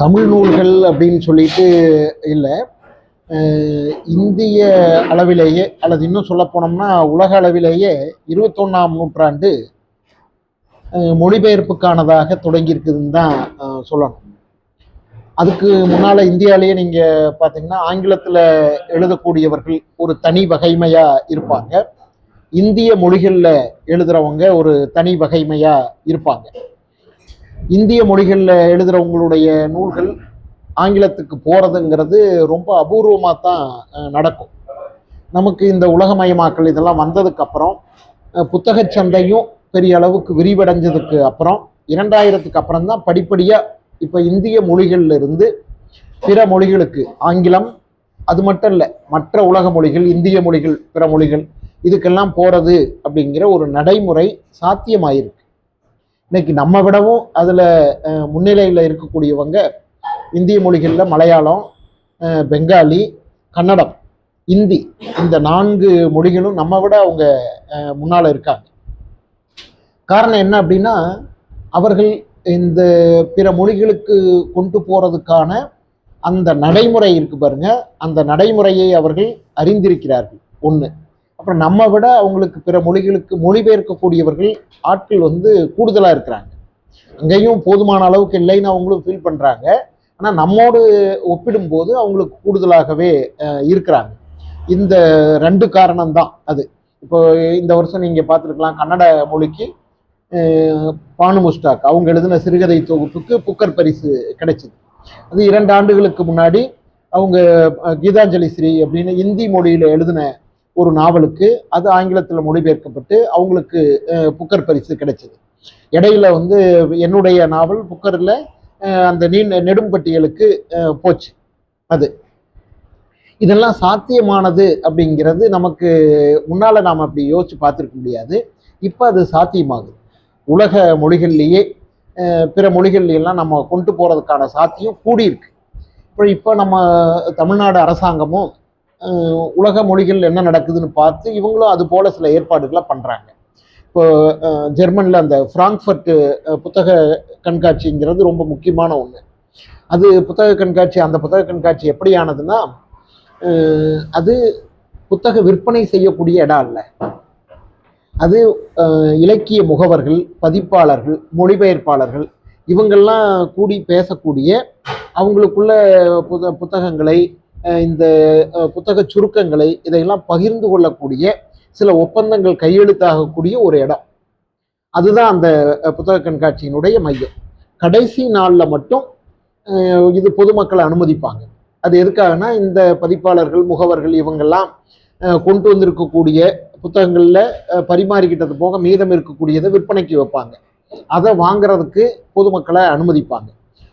தமிழ் நூல்கள் அப்படின்னு சொல்லிட்டு இல்லை. இந்திய அளவிலேயே அல்லது இன்னும் சொல்ல போனோம்னா உலக அளவிலேயே 21ஆம் நூற்றாண்டு மொழிபெயர்ப்புக்கானதாக தொடங்கியிருக்குதுன்னு தான் சொல்லணும். அதுக்கு முன்னால் இந்தியாவிலேயே நீங்கள் பார்த்தீங்கன்னா ஆங்கிலத்தில் எழுதக்கூடியவர்கள் ஒரு தனி வகைமையாக இருப்பாங்க. இந்திய மொழிகளில் எழுதுகிறவங்க ஒரு தனி வகைமையாக இருப்பாங்க. இந்திய மொழிகளில் எழுதுகிறவங்களுடைய நூல்கள் ஆங்கிலத்துக்கு போகிறதுங்கிறது ரொம்ப அபூர்வமாக தான் நடக்கும். நமக்கு இந்த உலகமயமாக்கல் இதெல்லாம் வந்ததுக்கப்புறம் புத்தக சந்தையும் பெரிய அளவுக்கு விரிவடைஞ்சதுக்கு அப்புறம் 2000க்கு அப்புறம் தான் படிப்படியாக இப்போ இந்திய மொழிகளிலிருந்து பிற மொழிகளுக்கு ஆங்கிலம் அது மட்டும் இல்லை, மற்ற உலக மொழிகள், இந்திய மொழிகள், பிற மொழிகள் இதுக்கெல்லாம் போகிறது அப்படிங்கிற ஒரு நடைமுறை சாத்தியமாயிருக்கு. இன்னைக்கு நம்ம விடவும் அதில் முன்னிலையில் இருக்கக்கூடியவங்க இந்திய மொழிகளில் மலையாளம், பெங்காலி, கன்னடம், இந்தி இந்த 4 மொழிகளும் நம்ம விட அவங்க முன்னால் இருக்காங்க. காரணம் என்ன அப்படின்னா, அவர்கள் இந்த பிற மொழிகளுக்கு கொண்டு போகிறதுக்கான அந்த நடைமுறை இருக்கு பாருங்க, அந்த நடைமுறையை அவர்கள் அறிந்திருக்கிறார்கள் ஒன்று. அப்புறம் நம்ம விட அவங்களுக்கு பிற மொழிகளுக்கு மொழிபெயர்க்கக்கூடியவர்கள் ஆட்கள் கூடுதலாக இருக்கிறாங்க. அங்கேயும் போதுமான அளவுக்கு இல்லைன்னு அவங்களும் ஃபீல் பண்ணுறாங்க. ஆனால் நம்மோடு ஒப்பிடும்போது அவங்களுக்கு கூடுதலாகவே இருக்கிறாங்க. இந்த 2 காரணம்தான் அது. இப்போ இந்த வருஷம் நீங்கள் பார்த்துருக்கலாம், கன்னட மொழிக்கு பானு முஸ்டாக் அவங்க எழுதின சிறுகதை தொகுப்புக்கு புக்கர் பரிசு கிடைச்சிது. அது 2 ஆண்டுகளுக்கு முன்னாடி அவங்க கீதாஞ்சலி ஸ்ரீ அப்படின்னு இந்தி மொழியில் எழுதின ஒரு நாவலுக்கு அது ஆங்கிலத்தில் மொழிபெயர்க்கப்பட்டு அவங்களுக்கு புக்கர் பரிசு கிடைச்சிது. இடையில என்னுடைய நாவல் புக்கரில் அந்த நெடும்பட்டியலுக்கு போச்சு. அது இதெல்லாம் சாத்தியமானது அப்படிங்கிறது நமக்கு முன்னால் நாம் அப்படி யோசிச்சு பார்த்துருக்க முடியாது. இப்போ அது சாத்தியமாகுது. உலக மொழிகள்லேயே பிற மொழிகள்லாம் நம்ம கொண்டு போகிறதுக்கான சாத்தியம் கூடியிருக்கு. இப்போ நம்ம தமிழ்நாடு அரசாங்கமும் உலக மொழிகள் என்ன நடக்குதுன்னு பார்த்து இவங்களும் அது போல் சில ஏற்பாடுகளை பண்ணுறாங்க. இப்போ ஜெர்மனில் அந்த ஃப்ராங்க்ஃபர்ட் புத்தக கண்காட்சிங்கிறது ரொம்ப முக்கியமான ஒன்று. அது புத்தக கண்காட்சி, அந்த புத்தக கண்காட்சி எப்படியானதுன்னா, அது புத்தக விற்பனை செய்யக்கூடிய இடம் இல்லை. அது இலக்கிய முகவர்கள், பதிப்பாளர்கள், மொழிபெயர்ப்பாளர்கள் இவங்கெல்லாம் கூடி பேசக்கூடிய, அவங்களுக்குள்ள புத்தகங்களை, இந்த புத்தக சுருக்கங்களை இதையெல்லாம் பகிர்ந்து கொள்ளக்கூடிய சில ஒப்பந்தங்கள் கையெழுத்தாகக்கூடிய ஒரு இடம். அதுதான் அந்த புத்தக கண்காட்சியினுடைய மையம். கடைசி நாளில் மட்டும் இது பொதுமக்களை அனுமதிப்பாங்க. அது எதுக்காகனா, இந்த பதிப்பாளர்கள், முகவர்கள் இவங்கெல்லாம் கொண்டு வந்திருக்கக்கூடிய புத்தகங்களில் பரிமாறிக்கிட்டது போக மீதம் இருக்கக்கூடியதை விற்பனைக்கு வைப்பாங்க. அதை வாங்கிறதுக்கு பொதுமக்களை அனுமதிப்பாங்க.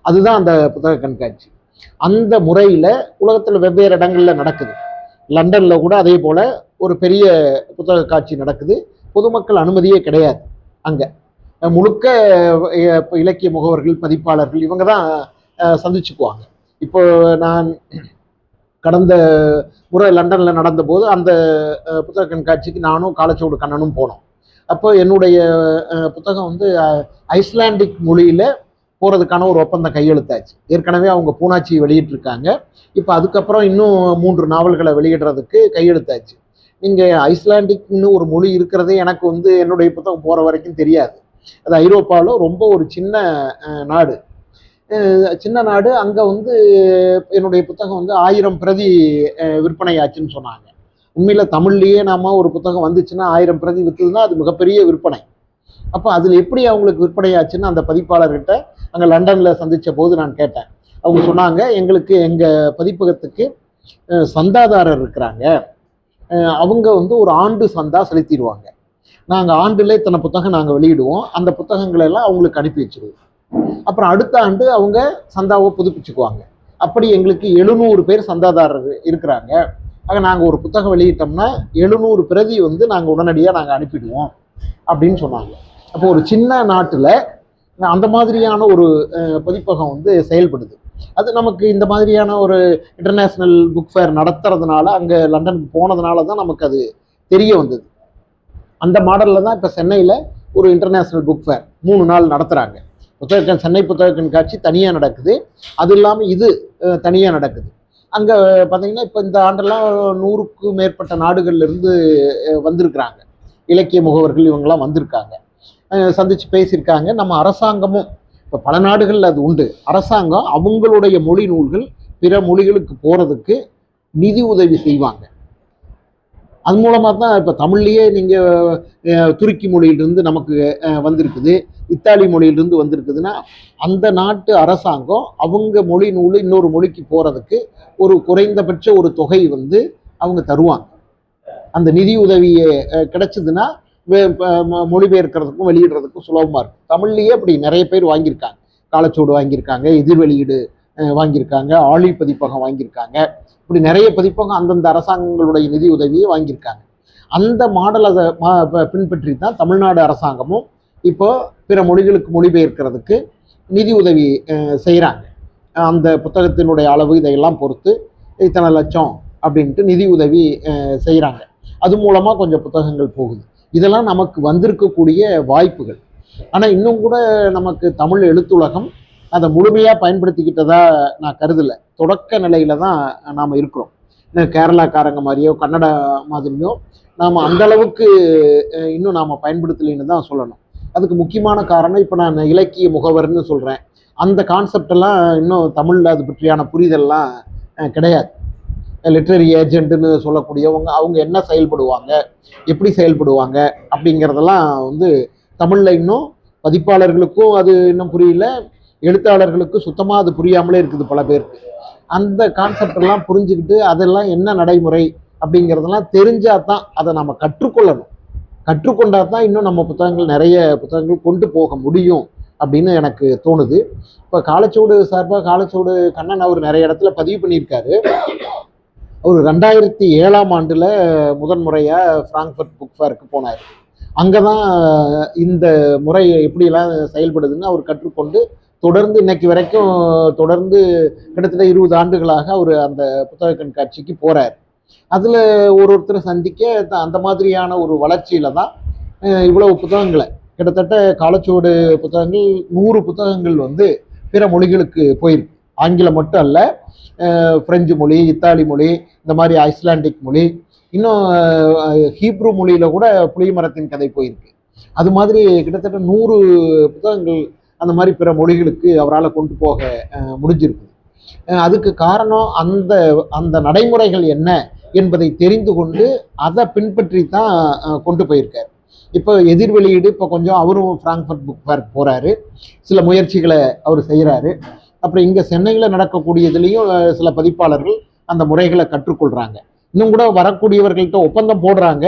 அதுதான் அந்த புத்தக கண்காட்சி. அந்த முறையில் உலகத்தில் வெவ்வேறு இடங்களில் நடக்குது. லண்டனில் கூட அதே போல் ஒரு பெரிய புத்தக காட்சி நடக்குது. பொதுமக்கள் அனுமதியே கிடையாது. அங்கே முழுக்க இலக்கிய முகவர்கள், பதிப்பாளர்கள் இவங்க தான் சந்திச்சுக்குவாங்க. இப்போ நான் கடந்த முறை லண்டனில் நடந்தபோது அந்த புத்தக கண்காட்சிக்கு நானும் காலச்சோடு கண்ணனும் போனோம். அப்போ என்னுடைய புத்தகம் ஐஸ்லாண்டிக் மொழியில் போகிறதுக்கான ஒரு ஒப்பந்தம் கையெழுத்தாச்சு. ஏற்கனவே அவங்க பூனாச்சி வெளியிட்டிருக்காங்க. இப்போ அதுக்கப்புறம் இன்னும் 3 நாவல்களை வெளியிடுறதுக்கு கையெழுத்தாச்சு. நீங்கள் ஐஸ்லாண்டிக்னு ஒரு மொழி இருக்கிறதே எனக்கு என்னுடைய புத்தகம் போகிற வரைக்கும் தெரியாது. அது ஐரோப்பாவில் ரொம்ப ஒரு சின்ன நாடு. அங்கே என்னுடைய புத்தகம் 1000 பிரதி விற்பனை ஆச்சுன்னு சொன்னாங்க. உண்மையில் தமிழ்லேயே நாம் ஒரு புத்தகம் வந்துச்சுன்னா 1000 பிரதி விற்றுதுன்னா அது மிகப்பெரிய விற்பனை. அப்போ அதில் எப்படி அவங்களுக்கு விற்பனை ஆச்சுன்னு அந்த பதிப்பாளர்கிட்ட அங்கே லண்டனில் சந்தித்த போது நான் கேட்டேன். அவங்க சொன்னாங்க, எங்களுக்கு எங்கள் பதிப்பகத்துக்கு சந்தாதாரர் இருக்கிறாங்க. அவங்க ஒரு ஆண்டு சந்தா செலுத்திடுவாங்க. நாங்கள் ஆண்டில் இத்தனை புத்தகம் நாங்கள் வெளியிடுவோம். அந்த புத்தகங்களெல்லாம் அவங்களுக்கு அனுப்பி வச்சுருவோம். அப்புறம் அடுத்த ஆண்டு அவங்க சந்தாவை புதுப்பிச்சுக்குவாங்க. அப்படி எங்களுக்கு 700 பேர் சந்தாதாரர் இருக்கிறாங்க. ஆக நாங்கள் ஒரு புத்தகம் வெளியிட்டோம்னா 700 பிரதி நாங்கள் உடனடியாக நாங்கள் அனுப்பிடுவோம் அப்படின்னு சொன்னாங்க. அப்போ ஒரு சின்ன நாட்டில் அந்த மாதிரியான ஒரு பதிப்பகம் செயல்படுது. அது நமக்கு இந்த மாதிரியான ஒரு இன்டர்நேஷ்னல் புக் ஃபேர் நடத்துறதுனால, அங்கே லண்டனுக்கு போனதுனால தான் நமக்கு அது தெரிய வந்தது. அந்த மாடலில் தான் இப்போ சென்னையில் ஒரு இன்டர்நேஷ்னல் புக் ஃபேர் 3 நாள் நடத்துகிறாங்க. சென்னை புத்தக கண்காட்சி தனியாக நடக்குது, அது இல்லாமல் இது தனியாக நடக்குது. அங்கே பார்த்தீங்கன்னா இப்போ இந்த ஆண்டெல்லாம் 100க்கும் மேற்பட்ட நாடுகள்லேருந்து வந்திருக்கிறாங்க, இலக்கிய முகவர்கள் இவங்கெல்லாம் வந்திருக்காங்க, சந்தித்து பேசியிருக்காங்க. நம்ம அரசாங்கமும் இப்போ பல நாடுகளில் அது உண்டு, அரசாங்கம் அவங்களுடைய மொழி நூல்கள் பிற மொழிகளுக்கு போகிறதுக்கு நிதி உதவி செய்வாங்க. அது மூலமாக தான் இப்போ தமிழ்லேயே நீங்கள் துருக்கி மொழியிலிருந்து நமக்கு வந்திருக்குது, இத்தாலி மொழியிலிருந்து வந்திருக்குதுன்னா அந்த நாட்டு அரசாங்கம் அவங்க மொழி நூல் இன்னொரு மொழிக்கு போகிறதுக்கு ஒரு குறைந்தபட்ச ஒரு தொகை அவங்க தருவாங்க. அந்த நிதி உதவி கிடைச்சதுன்னா மொழிபெயர்க்கிறதுக்கும் வெளியிடுறதுக்கும் சுலபமாக இருக்கும். தமிழ்லேயே அப்படி நிறைய பேர் வாங்கியிருக்காங்க, காலச்சோடு வாங்கியிருக்காங்க, எதிர் வெளியீடு வாங்கியிருக்காங்க, ஆழி பதிப்பகம் வாங்கியிருக்காங்க, இப்படி நிறைய பதிப்பகம் அந்தந்த அரசாங்கங்களுடைய நிதி உதவியை வாங்கியிருக்காங்க. அந்த மாடல் அதை பின்பற்றி தான் தமிழ்நாடு அரசாங்கமும் இப்போ பிற மொழிகளுக்கு மொழிபெயர்க்கிறதுக்கு நிதி உதவி செய்கிறாங்க. அந்த புத்தகத்தினுடைய அளவு இதையெல்லாம் பொறுத்து இத்தனை லட்சம் அப்படின்ட்டு நிதி உதவி செய்கிறாங்க. அது மூலமாக கொஞ்சம் புத்தகங்கள் போகுது. இதெல்லாம் நமக்கு வந்திருக்கக்கூடிய வாய்ப்புகள். ஆனால் இன்னும் கூட நமக்கு தமிழ் எழுத்துலகம் அதை முழுமையாக பயன்படுத்திக்கிட்டதா நான் கருதலை. தொடக்க நிலையில தான் நாம் இருக்கிறோம். கேரளாக்காரங்க மாதிரியோ கன்னடா மாதிரியோ நாம் அந்த அளவுக்கு இன்னும் நாம் பயன்படுத்தலைன்னு தான் சொல்லணும். அதுக்கு முக்கியமான காரணம் இப்போ நான் இலக்கிய முகவர்னு சொல்கிறேன், அந்த கான்செப்டெல்லாம் இன்னும் தமிழில் அது பற்றியான புரிதல்லாம் கிடையாது. லிட்ரரி ஏஜென்ட்டுன்னு சொல்லக்கூடியவங்க அவங்க என்ன செயல்படுவாங்க, எப்படி செயல்படுவாங்க அப்படிங்கிறதெல்லாம் தமிழில் இன்னும் பதிப்பாளர்களுக்கும் அது இன்னும் புரியல, எழுத்தாளர்களுக்கு சுத்தமாக அது புரியாமலே இருக்குது பல பேருக்கு. அந்த கான்செப்டெல்லாம் புரிஞ்சுக்கிட்டு அதெல்லாம் என்ன நடைமுறை அப்படிங்கிறதெல்லாம் தெரிஞ்சால் தான் அதை நம்ம கற்றுக்கொள்ளணும். கற்றுக்கொண்டால் தான் இன்னும் நம்ம புத்தகங்கள் நிறைய புத்தகங்கள் கொண்டு போக முடியும் அப்படின்னு எனக்கு தோணுது. இப்போ காலச்சோடு சார்பாக காலச்சோடு கண்ணன் அவர் நிறைய இடத்துல பதிவு பண்ணியிருக்காரு. அவர் 2007ஆம் ஆண்டில் முதன்முறையாக ஃப்ராங்க்ஃபர்ட் புக் ஃபேருக்கு போனார். அங்கே தான் இந்த முறை எப்படியெல்லாம் செயல்படுதுன்னு அவர் கற்றுக்கொண்டு தொடர்ந்து இன்னைக்கு வரைக்கும் தொடர்ந்து கிட்டத்தட்ட 20 ஆண்டுகளாக அவர் அந்த புத்தக கண்காட்சிக்கு போகிறார். அதில் ஒருத்தரை சந்திக்க அந்த மாதிரியான ஒரு வளர்ச்சியில் தான் இவ்வளவு புத்தகங்களை கிட்டத்தட்ட காலச்சுவடு புத்தகங்கள் 100 புத்தகங்கள் பிற மொழிகளுக்கு போயிருக்கு. ஆங்கிலம் மட்டும் அல்ல, பிரெஞ்சு மொழி, இத்தாலி மொழி, இந்த மாதிரி ஐஸ்லாண்டிக் மொழி, இன்னும் ஹீப்ரு மொழியில் கூட புளிய மரத்தின் கதை போயிருக்கு. அது மாதிரி கிட்டத்தட்ட 100 புத்தகங்கள் அந்த மாதிரி பிற மொழிகளுக்கு அவரால் கொண்டு போக முடிஞ்சிருக்கு. அதுக்கு காரணம் அந்த அந்த நடைமுறைகள் என்ன என்பதை தெரிந்து கொண்டு அதை பின்பற்றி தான் கொண்டு போயிருக்கார். இப்போ எதிர் வெளியீடு இப்போ கொஞ்சம் அவரும் ஃப்ராங்க்ஃபர்ட் புக் ஃபேருக்கு போகிறாரு, சில முயற்சிகளை அவர் செய்கிறாரு. அப்புறம் இங்கே சென்னையில் நடக்கக்கூடியதுலேயும் சில பதிப்பாளர்கள் அந்த முறைகளை கற்றுக்கொள்கிறாங்க. இன்னும் கூட வரக்கூடியவர்கள்ட்ட ஒப்பந்தம் போடுறாங்க,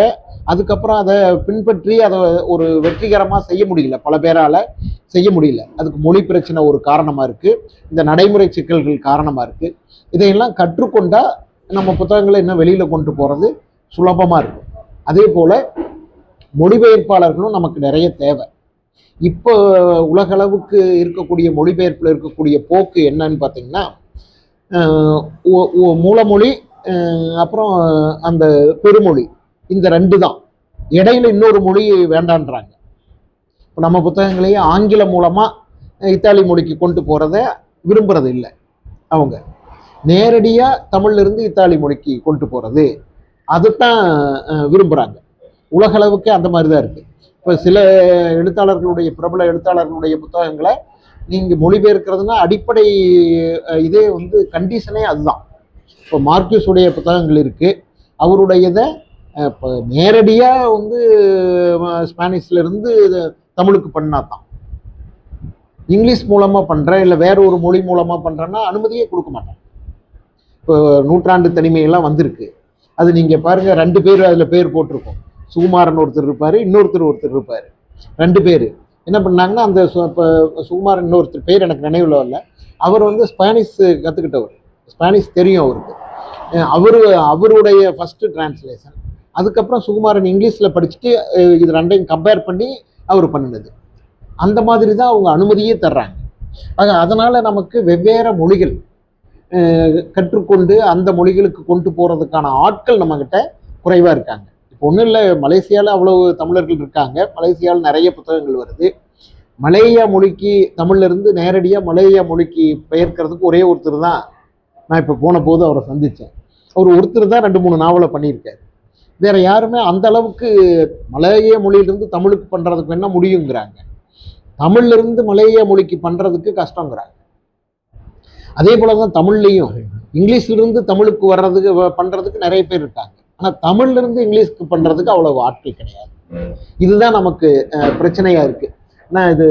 அதுக்கப்புறம் அதை பின்பற்றி அதை ஒரு வெற்றிகரமாக செய்ய முடியல, பல பேரால் செய்ய முடியல. அதுக்கு மொழி பிரச்சனை ஒரு காரணமாக இருக்குது, இந்த நடைமுறை சிக்கல்கள் காரணமாக இருக்குது. இதையெல்லாம் கற்றுக்கொண்டால் நம்ம புத்தகங்களை இன்னும் வெளியில் கொண்டு போகிறது சுலபமாக இருக்கும். அதே போல் மொழிபெயர்ப்பாளர்களும் நமக்கு நிறைய தேவை. இப்போ உலகளவுக்கு இருக்கக்கூடிய மொழிபெயர்ப்பில் இருக்கக்கூடிய போக்கு என்னன்னு பார்த்தீங்கன்னா, மூலமொழி அப்புறம் அந்த பெருமொழி, இந்த 2 தான். இடையில இன்னொரு மொழி வேண்டான்றாங்க. இப்போ நம்ம புத்தகங்களையே ஆங்கிலம் மூலமாக இத்தாலி மொழிக்கு கொண்டு போகிறத விரும்புறது இல்லை. அவங்க நேரடியாக தமிழ்லேருந்து இத்தாலி மொழிக்கு கொண்டு போகிறது அதுதான் விரும்புகிறாங்க. உலகளவுக்கு அந்த மாதிரி தான் இருக்குது. இப்போ சில எழுத்தாளர்களுடைய பிரபல எழுத்தாளர்களுடைய புத்தகங்களை நீங்கள் மொழிபெயர்க்கிறதுனா அடிப்படை இதே கண்டிஷனே அதுதான். இப்போ மார்க்யூஸுடைய புத்தகங்கள் இருக்குது, அவருடையதை இப்போ நேரடியாக ஸ்பானிஷ்லேருந்து தமிழுக்கு பண்ணா தான். இங்கிலீஷ் மூலமாக பண்ணுறேன் இல்லை வேற ஒரு மொழி மூலமாக பண்ணுறேன்னா அனுமதியே கொடுக்க மாட்டேன். இப்போ நூற்றாண்டு தனிமையெல்லாம் வந்திருக்கு, அது நீங்கள் பாருங்கள், 2 பேர் அதில் பேர் போட்டிருக்கோம். சுகுமாரன் ஒருத்தர் இருப்பார், ஒருத்தர் இருப்பார். 2 பேர் என்ன பண்ணாங்கன்னா, அந்த இப்போ சுகுமாரன் இன்னொருத்தர் பேர் எனக்கு நினைவில் இல்லை, அவர் ஸ்பானிஷ் கற்றுக்கிட்டவர், ஸ்பானிஷ் தெரியும் அவருக்கு. அவருடைய ஃபஸ்ட்டு டிரான்ஸ்லேஷன், அதுக்கப்புறம் சுகுமாரன் இங்கிலீஷில் படிச்சுட்டு இது 2ஐயும் கம்பேர் பண்ணி அவர் பண்ணினது. அந்த மாதிரி தான் அவங்க அனுமதியே தர்றாங்க. அதனால் நமக்கு வெவ்வேறு மொழிகள் கற்றுக்கொண்டு அந்த மொழிகளுக்கு கொண்டு போகிறதுக்கான ஆட்கள் நம்மக்கிட்ட குறைவாக இருக்காங்க. இப்போ ஒன்றும் இல்லை, மலேசியாவில் அவ்வளவு தமிழர்கள் இருக்காங்க, மலேசியாவில் நிறைய புத்தகங்கள் வருது. மலேயா மொழிக்கு தமிழ்ல இருந்து நேரடியாக மலேயா மொழிக்கு பெயர்க்கிறதுக்கு ஒரே ஒருத்தர் தான். நான் இப்போ போன போது அவரை சந்தித்தேன். அவர் ஒருத்தர் தான் 2-3 நாவலை பண்ணியிருக்காரு. வேற யாருமே அந்த அளவுக்கு மலேய மொழியிலிருந்து தமிழுக்கு பண்றதுக்கு என்ன முடியுங்கிறாங்க. தமிழ்ல இருந்து மலேய மொழிக்கு பண்றதுக்கு கஷ்டங்கிறாங்க. அதே போலதான் தமிழ்லையும் இங்கிலீஷ்ல இருந்து தமிழுக்கு வர்றதுக்கு பண்றதுக்கு நிறைய பேர் இருக்காங்க. ஆனா தமிழ்ல இருந்து இங்கிலீஷ்க்கு பண்றதுக்கு அவ்வளவு ஆட்கள் கிடையாது. இதுதான் நமக்கு பிரச்சனையா இருக்கு. நான் இது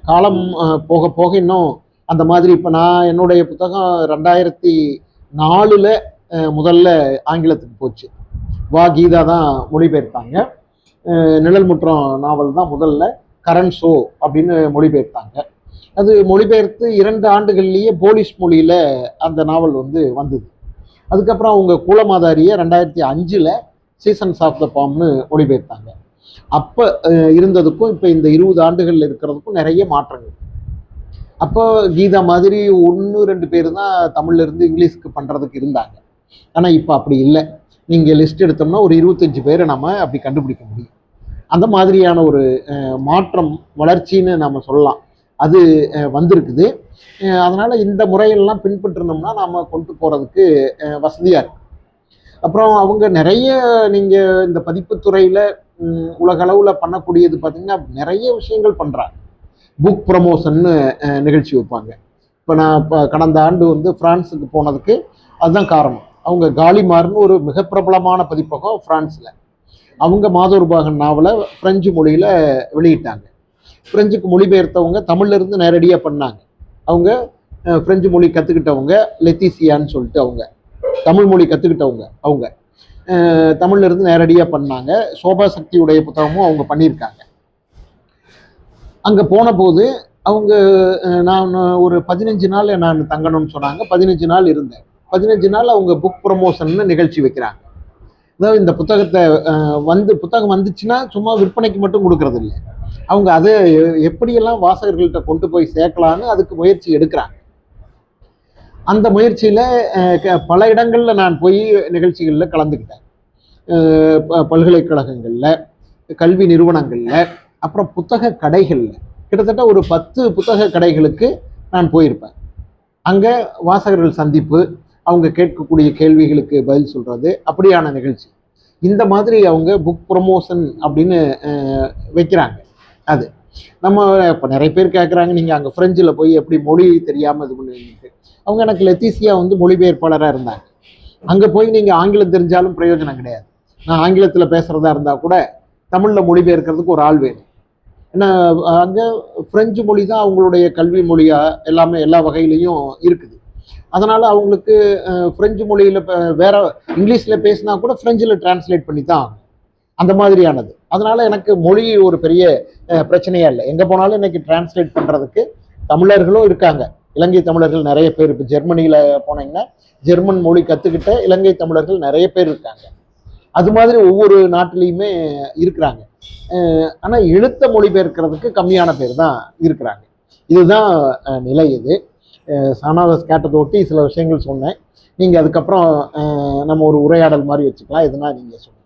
காலம் போக போக இன்னும் அந்த மாதிரி இப்போ நான் என்னுடைய புத்தகம் 2004 முதல்ல ஆங்கிலத்துக்கு போச்சு. வா கீதா தான் மொழிபெயர்த்தாங்க. நிழல் முற்றம் நாவல் தான் முதல்ல கரண் ஷோ அப்படின்னு மொழிபெயர்த்தாங்க. அது மொழிபெயர்த்து 2 ஆண்டுகள்லேயே போலிஷ் மொழியில் அந்த நாவல் வந்தது. அதுக்கப்புறம் அவங்க கூலமாதாரியை 2005 சீசன்ஸ் ஆஃப் த பாம்னு மொழிபெயர்த்தாங்க. அப்போ இருந்ததுக்கும் இப்போ இந்த 20 ஆண்டுகள் இருக்கிறதுக்கும் நிறைய மாற்றங்கள். அப்போ கீதா மாதிரி 1-2 பேர் தான் தமிழ்ல இருந்து இங்கிலீஷ்க்கு பண்ணுறதுக்கு இருந்தாங்க. ஆனால் இப்போ அப்படி இல்லை. நீங்கள் லிஸ்ட் எடுத்தோம்னா ஒரு 25 பேரை நம்ம அப்படி கண்டுபிடிக்க முடியும். அந்த மாதிரியான ஒரு மாற்றம் வளர்ச்சின்னு நம்ம சொல்லலாம். அது வந்திருக்குது. அதனால் இந்த முறையெல்லாம் பின்பற்றினோம்னா நாம் கொண்டு போகிறதுக்கு வசதியாக இருக்கு. அப்புறம் அவங்க நிறைய நீங்கள் இந்த பதிப்புத்துறையில் உலகளவில் பண்ணக்கூடியது பார்த்திங்கன்னா நிறைய விஷயங்கள் பண்ணுறாங்க. புக் ப்ரமோஷன்னு நிகழ்ச்சி வைப்பாங்க. இப்போ நான் இப்போ கடந்த ஆண்டு ஃப்ரான்ஸுக்கு போனதுக்கு அதுதான் காரணம். அவங்க காலிமார்னு ஒரு மிக பிரபலமான பதிப்பகம் ஃப்ரான்ஸில், அவங்க மாதோர்பாகன் நாவலை ஃப்ரெஞ்சு மொழியில் வெளியிட்டாங்க. ஃப்ரெஞ்சுக்கு மொழிபெயர்த்தவங்க தமிழ்லேருந்து நேரடியாக பண்ணாங்க. அவங்க ஃப்ரெஞ்சு மொழி கற்றுக்கிட்டவங்க, லெத்திசியான்னு சொல்லிட்டு அவங்க தமிழ் மொழி கற்றுக்கிட்டவங்க. அவங்க தமிழ்லேருந்து நேரடியாக பண்ணாங்க. சோபா சக்தியுடைய புத்தகமும் அவங்க பண்ணியிருக்காங்க. அங்கே போன போது அவங்க நான் ஒரு 15 நாள் நான் தங்கணும்னு சொன்னாங்க. 15 நாள் இருந்தேன். 15 நாள் அவங்க புக் ப்ரமோஷன்னு நிகழ்ச்சி வைக்கிறாங்க. அதாவது இந்த புத்தகத்தை புத்தகம் வந்துச்சுன்னா சும்மா விற்பனைக்கு மட்டும் கொடுக்கறது இல்லை. அவங்க அதை எப்படியெல்லாம் வாசகர்கள்ட்ட கொண்டு போய் சேர்க்கலான்னு அதுக்கு முயற்சி எடுக்கிறாங்க. அந்த முயற்சியில் பல இடங்களில் நான் போய் நிகழ்ச்சிகளில் கலந்துக்கிட்டேன். பல்கலைக்கழகங்களில், கல்வி நிறுவனங்களில், அப்புறம் புத்தக கடைகளில் கிட்டத்தட்ட ஒரு 10 புத்தக கடைகளுக்கு நான் போயிருப்பேன். அங்கே வாசகர்கள் சந்திப்பு, அவங்க கேட்கக்கூடிய கேள்விகளுக்கு பதில் சொல்கிறது, அப்படியான நிகழ்ச்சி. இந்த மாதிரி அவங்க புக் ப்ரமோஷன் அப்படின்னு வைக்கிறாங்க. அது நம்ம இப்போ நிறைய பேர் கேட்குறாங்க, நீங்கள் அங்கே ஃப்ரெஞ்சில் போய் எப்படி மொழி தெரியாமல் இது பண்ணுவீங்க. அவங்க எனக்கு லெத்திசியா மொழிபெயர்ப்பாளராக இருந்தாங்க. அங்கே போய் நீங்கள் ஆங்கிலம் தெரிஞ்சாலும் பிரயோஜனம் கிடையாது. நான் ஆங்கிலத்தில் பேசுகிறதா இருந்தால் கூட தமிழில் மொழிபெயர்க்கிறதுக்கு ஒரு ஆள் வேணும். ஏன்னா அங்கே ஃப்ரெஞ்சு மொழி தான் அவங்களுடைய கல்வி மொழியாக எல்லாமே எல்லா வகையிலையும் இருக்குது. அதனால் அவங்களுக்கு ஃப்ரெஞ்சு மொழியில் வேற இங்கிலீஷில் பேசினா கூட ஃப்ரெஞ்சில் டிரான்ஸ்லேட் பண்ணி தான் ஆகும். அந்த மாதிரியானது. அதனால் எனக்கு மொழி ஒரு பெரிய பிரச்சனையாக இல்லை. எங்கே போனாலும் இன்னைக்கு டிரான்ஸ்லேட் பண்ணுறதுக்கு தமிழர்களும் இருக்காங்க. இலங்கை தமிழர்கள் நிறைய பேர். இப்போ ஜெர்மனியில் போனீங்கன்னா ஜெர்மன் மொழி கற்றுக்கிட்ட இலங்கை தமிழர்கள் நிறைய பேர் இருக்காங்க. அது மாதிரி ஒவ்வொரு நாட்டிலையுமே இருக்கிறாங்க. ஆனால் எழுத்த மொழிபெயர்க்கிறதுக்கு கம்மியான பேர் தான் இருக்கிறாங்க. இதுதான் நிலை. இது சானாவஸ் கேட்டதை ஒட்டி சில விஷயங்கள் சொன்னேன். நீங்கள் அதுக்கப்புறம் நம்ம ஒரு உரையாடல் மாதிரி வச்சுக்கலாம். எதுனா நீங்கள் சொல்லுங்கள்.